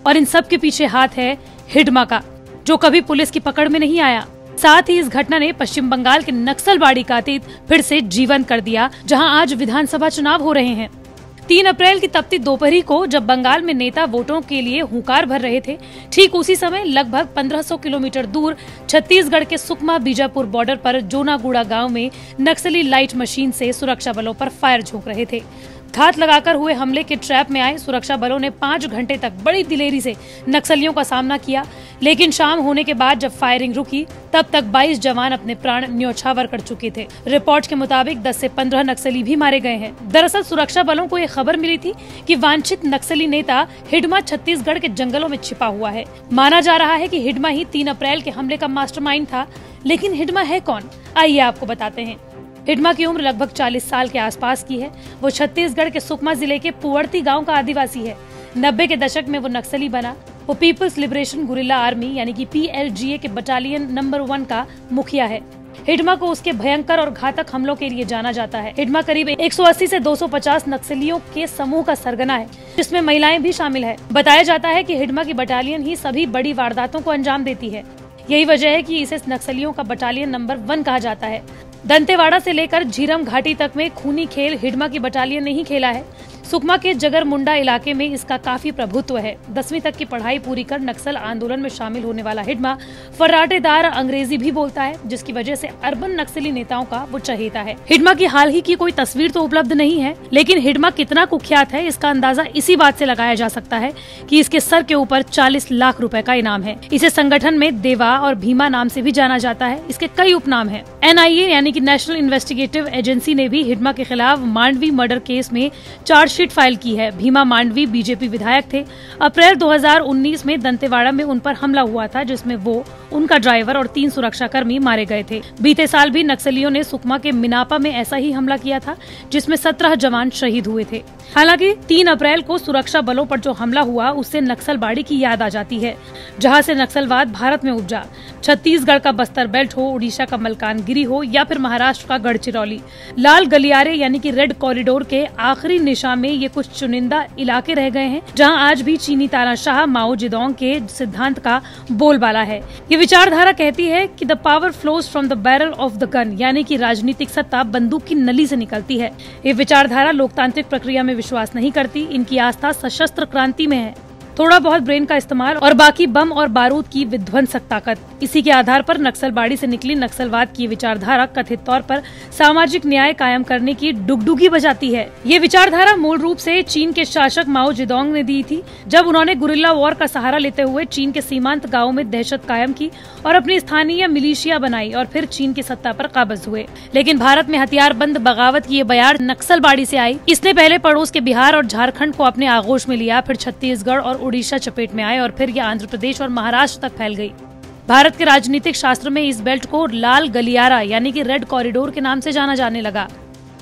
और इन सब के पीछे हाथ है हिडमा का, जो कभी पुलिस की पकड़ में नहीं आया। साथ ही इस घटना ने पश्चिम बंगाल के नक्सलबाड़ी का अतीत फिर से जीवंत कर दिया, जहां आज विधानसभा चुनाव हो रहे हैं। 3 अप्रैल की तपती दोपहरी को जब बंगाल में नेता वोटों के लिए हुंकार भर रहे थे, ठीक उसी समय लगभग 1500 किलोमीटर दूर छत्तीसगढ़ के सुकमा बीजापुर बॉर्डर पर जोनागुड़ा गांव में नक्सली लाइट मशीन से सुरक्षा बलों पर फायर झोंक रहे थे। घात लगाकर हुए हमले के ट्रैप में आए सुरक्षा बलों ने 5 घंटे तक बड़ी दिलेरी से नक्सलियों का सामना किया, लेकिन शाम होने के बाद जब फायरिंग रुकी तब तक 22 जवान अपने प्राण न्यौछावर कर चुके थे। रिपोर्ट के मुताबिक 10 से 15 नक्सली भी मारे गए हैं। दरअसल सुरक्षा बलों को ये खबर मिली थी कि वांछित नक्सली नेता हिडमा छत्तीसगढ़ के जंगलों में छिपा हुआ है। माना जा रहा है कि हिडमा ही 3 अप्रैल के हमले का मास्टरमाइंड था। लेकिन हिडमा है कौन, आइए आपको बताते हैं। हिडमा की उम्र लगभग 40 साल के आसपास की है। वो छत्तीसगढ़ के सुकमा जिले के पुवर्ती गांव का आदिवासी है। 90 के दशक में वो नक्सली बना। वो पीपल्स लिबरेशन गुरिल्ला आर्मी यानी कि PLGA के बटालियन नंबर 1 का मुखिया है। हिडमा को उसके भयंकर और घातक हमलों के लिए जाना जाता है। हिडमा करीब 180 से 250 नक्सलियों के समूह का सरगना है, जिसमें महिलाएं भी शामिल है। बताया जाता है कि हिडमा की बटालियन ही सभी बड़ी वारदातों को अंजाम देती है। यही वजह है कि इसे नक्सलियों का बटालियन नंबर 1 कहा जाता है। दंतेवाड़ा से लेकर झीरम घाटी तक में खूनी खेल हिडमा की बटालियन ने ही खेला है। सुकमा के जगरमुंडा इलाके में इसका काफी प्रभुत्व है। 10वीं तक की पढ़ाई पूरी कर नक्सल आंदोलन में शामिल होने वाला हिडमा फर्राटेदार अंग्रेजी भी बोलता है, जिसकी वजह से अर्बन नक्सली नेताओं का वो चहेता है। हिडमा की हाल ही की कोई तस्वीर तो उपलब्ध नहीं है, लेकिन हिडमा कितना कुख्यात है इसका अंदाजा इसी बात से लगाया जा सकता है कि इसके सर के ऊपर 40 लाख रुपए का इनाम है। इसे संगठन में देवा और भीमा नाम से भी जाना जाता है। इसके कई उपनाम हैं। NIA यानी कि नेशनल इन्वेस्टिगेटिव एजेंसी ने भी हिडमा के खिलाफ मांडवी मर्डर केस में चार्जशीट फाइल की है। भीमा मांडवी BJP विधायक थे। अप्रैल 2019 में दंतेवाड़ा में उन पर हमला हुआ था, जिसमें वो, उनका ड्राइवर और 3 सुरक्षाकर्मी मारे गए थे। बीते साल भी नक्सलियों ने सुकमा के मिनापा में ऐसा ही हमला किया था, जिसमें 17 जवान शहीद हुए थे। हालांकि 3 अप्रैल को सुरक्षा बलों पर जो हमला हुआ उससे नक्सलबाड़ी की याद आ जाती है, जहां से नक्सलवाद भारत में उपजा। छत्तीसगढ़ का बस्तर बेल्ट हो, उड़ीसा का मलकानगिरी हो या फिर महाराष्ट्र का गढ़चिरौली, लाल गलियारे यानी कि रेड कॉरिडोर के आखिरी निशा में ये कुछ चुनिंदा इलाके रह गए हैं, जहां आज भी चीनी तानाशाह माओ जेडोंग के सिद्धांत का बोलबाला है। ये विचारधारा कहती है कि the power flows from the barrel of the gun, यानी कि राजनीतिक सत्ता बंदूक की नली से निकलती है। ये विचारधारा लोकतांत्रिक प्रक्रिया में विश्वास नहीं करती। इनकी आस्था सशस्त्र क्रांति में है, थोड़ा बहुत ब्रेन का इस्तेमाल और बाकी बम और बारूद की विध्वंसक ताकत। इसी के आधार पर नक्सलबाड़ी से निकली नक्सलवाद की विचारधारा कथित तौर पर सामाजिक न्याय कायम करने की डुगडुगी बजाती है। ये विचारधारा मूल रूप से चीन के शासक माओ जेडोंग ने दी थी, जब उन्होंने गुरिल्ला वॉर का सहारा लेते हुए चीन के सीमांत गाँव में दहशत कायम की और अपनी स्थानीय मिलिशिया बनाई और फिर चीन की सत्ता पर काबज हुए। लेकिन भारत में हथियारबंद बगावत की ये बयार नक्सलबाड़ी से आई। इसने पहले पड़ोस के बिहार और झारखंड को अपने आगोश में लिया, फिर छत्तीसगढ़ और उड़ीसा चपेट में आए और फिर यह आंध्र प्रदेश और महाराष्ट्र तक फैल गई। भारत के राजनीतिक शास्त्र में इस बेल्ट को लाल गलियारा यानी कि रेड कॉरिडोर के नाम से जाना जाने लगा।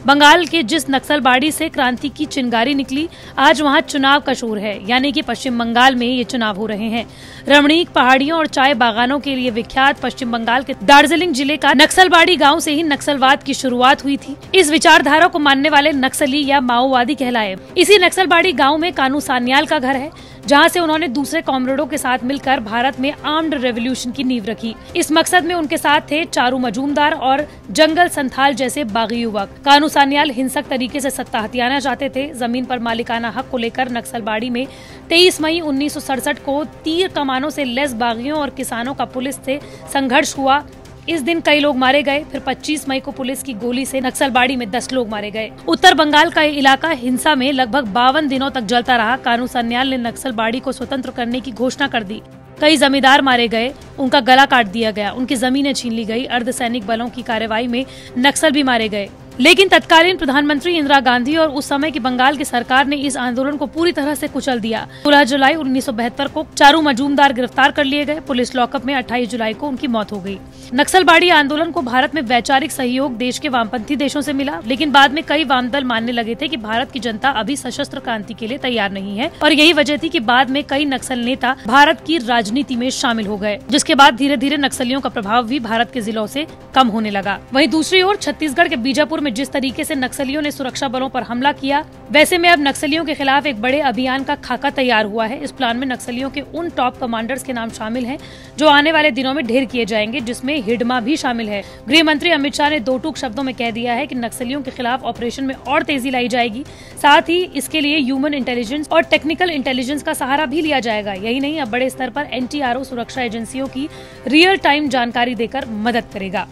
बंगाल के जिस नक्सलबाड़ी से क्रांति की चिंगारी निकली, आज वहां चुनाव का शोर है, यानी कि पश्चिम बंगाल में ये चुनाव हो रहे हैं। रमणीक पहाड़ियों और चाय बागानों के लिए विख्यात पश्चिम बंगाल के दार्जिलिंग जिले का नक्सलबाड़ी गांव से ही नक्सलवाद की शुरुआत हुई थी। इस विचारधारा को मानने वाले नक्सली या माओवादी कहलाए। इसी नक्सलबाड़ी गाँव में कानू सान्याल का घर है, जहां से उन्होंने दूसरे कॉमरेडों के साथ मिलकर भारत में आर्म्ड रेवोल्यूशन की नींव रखी। इस मकसद में उनके साथ थे चारू मजूमदार और जंगल संथाल जैसे बागी युवक। कानू सान्याल हिंसक तरीके से सत्ता हथियाना चाहते थे। जमीन पर मालिकाना हक को लेकर नक्सलबाड़ी में 23 मई 1967 को तीर कमानों से लैस बागियों और किसानों का पुलिस से संघर्ष हुआ। इस दिन कई लोग मारे गए। फिर 25 मई को पुलिस की गोली से नक्सलबाड़ी में 10 लोग मारे गए। उत्तर बंगाल का इलाका हिंसा में लगभग 52 दिनों तक जलता रहा। कानू सान्याल ने नक्सलबाड़ी को स्वतंत्र करने की घोषणा कर दी। कई जमींदार मारे गए, उनका गला काट दिया गया, उनकी जमीनें छीन ली गई। अर्धसैनिक बलों की कार्रवाई में नक्सल भी मारे गए। लेकिन तत्कालीन प्रधानमंत्री इंदिरा गांधी और उस समय की बंगाल की सरकार ने इस आंदोलन को पूरी तरह से कुचल दिया। 16 जुलाई 1972 को चारू मजूमदार गिरफ्तार कर लिए गए। पुलिस लॉकअप में 28 जुलाई को उनकी मौत हो गई। नक्सलबाड़ी आंदोलन को भारत में वैचारिक सहयोग देश के वामपंथी देशों से मिला, लेकिन बाद में कई वामदल मानने लगे थे कि भारत की जनता अभी सशस्त्र क्रांति के लिए तैयार नहीं है, और यही वजह थी कि बाद में कई नक्सल नेता भारत की राजनीति में शामिल हो गए, जिसके बाद धीरे धीरे नक्सलियों का प्रभाव भी भारत के जिलों से कम होने लगा। वहीं दूसरी ओर छत्तीसगढ़ के बीजापुर में जिस तरीके से नक्सलियों ने सुरक्षा बलों पर हमला किया, वैसे में अब नक्सलियों के खिलाफ एक बड़े अभियान का खाका तैयार हुआ है। इस प्लान में नक्सलियों के उन टॉप कमांडर्स के नाम शामिल हैं जो आने वाले दिनों में ढेर किए जाएंगे, जिसमें हिडमा भी शामिल है। गृह मंत्री अमित शाह ने दो टूक शब्दों में कह दिया है कि नक्सलियों के खिलाफ ऑपरेशन में और तेजी लाई जाएगी। साथ ही इसके लिए ह्यूमन इंटेलिजेंस और टेक्निकल इंटेलिजेंस का सहारा भी लिया जाएगा। यही नहीं, अब बड़े स्तर पर NTRO सुरक्षा एजेंसियों की रियल टाइम जानकारी देकर मदद करेगा।